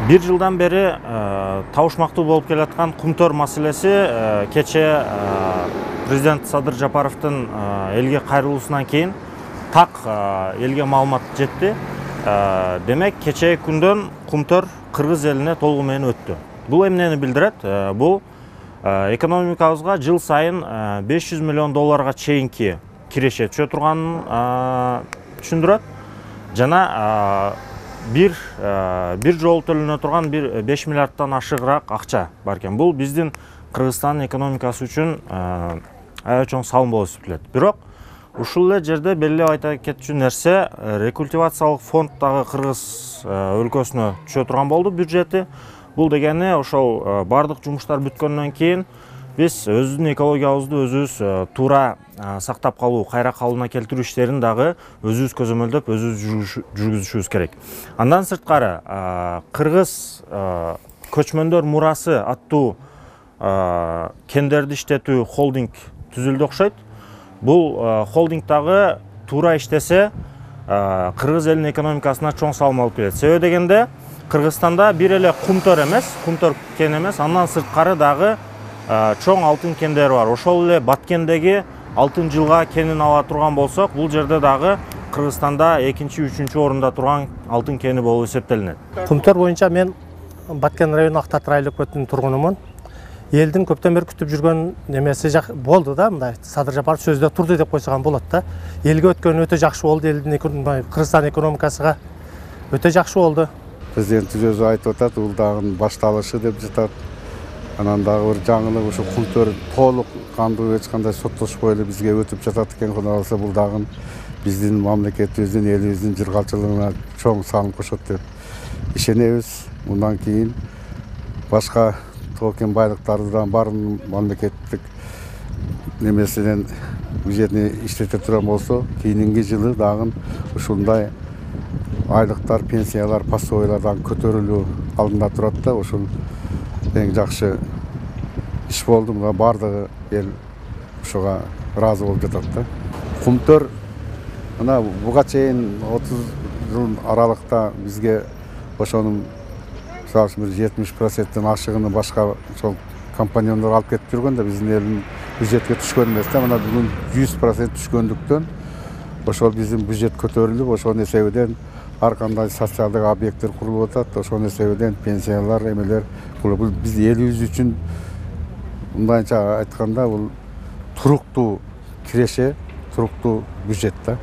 Bir жылдан бері таушмақты болып келатқан құмтөр мәселесі кеше президент Садыр Жапаровтың елге қайрылысынан кейін тақ елге маалымат жетті. Демек, кеше күнден құмтөр Қырғыз еліне толығымен өтті. Бұл эмнени билдирет? Бұл экономикабызга жыл сайын 500 миллион долларға чейинки киреше түшө турганын түшүндүрөт. Жана bir жол төлөнө турган 5 миллиардтан ашыгыраак акча бар экен. Бул биздин Кыргызстандын экономикасы үчүн аябай чоң салым болуп эсептелет. Бирок ушул эле жерде белгилеп айта кетчү нерсе, рекультивациялык фонддагы Кыргыз өлкөсүнө түшө турган болду бюджети. Бул дегени ошол бардык жумуштар бүткөндөн кийин биз өзүбүздүн экологиябызды өзүбүз туура сактап калуу, кайра калыбына келтирүү иштерин дагы өзүбүз көзөмөлдөп, өзүбүз жүргүзүшүбүз керек. Андан сырткары Кыргыз көчмөндөр мурасы аттуу кендерди иштетүү холдинг түзүлдү окшойт. Бул холдинг дагы туура иштесе Кыргыз элинин экономикасына чоң салым алып келет. Себеби дегенде Кыргызстанда бир эле кумтөр кен эмес, андан сырткары дагы чоң алтын кендери бар. Ошол эле Баткендеги алтын жылга кенин ала турган болсок, бул жерде дагы Кыргызстанда 2-3 орунда турган алтын кени болуп эсептелинет. Кумтөр боюнча мен Баткен району Актат райлык өтүн тургунумун. Элдин көптөн бери күтүп жүргөн немеси болду да, мындай Садыр Жапаров сөздө турду деп койсогон болот да. Элге өткөн өтө жакшы болду, элдин Кыргызстан экономикасыга өтө жакшы болду. Президент өзү айтып атат, бул дагы башталышы деп жатат. Анан дагы бир жаңылык ушу кумтөр толук кандуу эч кандай соттошпой эле бизге өтүп жатат экен. Кудай кааласа бул дагы биздин мамлекетибиздин, элибиздин жыргалчылыгына чоң салым кошот деп ишенебиз. Мындан кийин башка токен байлыктардан баарын мамлекеттик немесинен бюджетине иштете турган болсо, кийинки жылы дагы ушундай айлыктар, пенсиялар, пособиялардан көтөрүлүү алдында турат да, ушул эң жакшы иш болду. Мына бардыгы эл ушуга ыраазы болуп жатат да. Кумтөр мына буга чейин 30 жыл аралыкта бизге ошонун мисалы үчүн 70%тен ашыгыны башка ошол компаньондор алып кетип жүргөн да, биздин элдин бюджетке түшкөн эмес да. Мына бүгүн 100% түшкөндүктөн ошол биздин бюджет көтөрүлүп, ошонун эсебинен ар кандай социалдык объекттер курулуп атат. Ошонун эсебинен пенсиялар, эмелер бул биз элибиз үчүн мындайча айтканда бул туруктуу киреше, туруктуу бюджет да.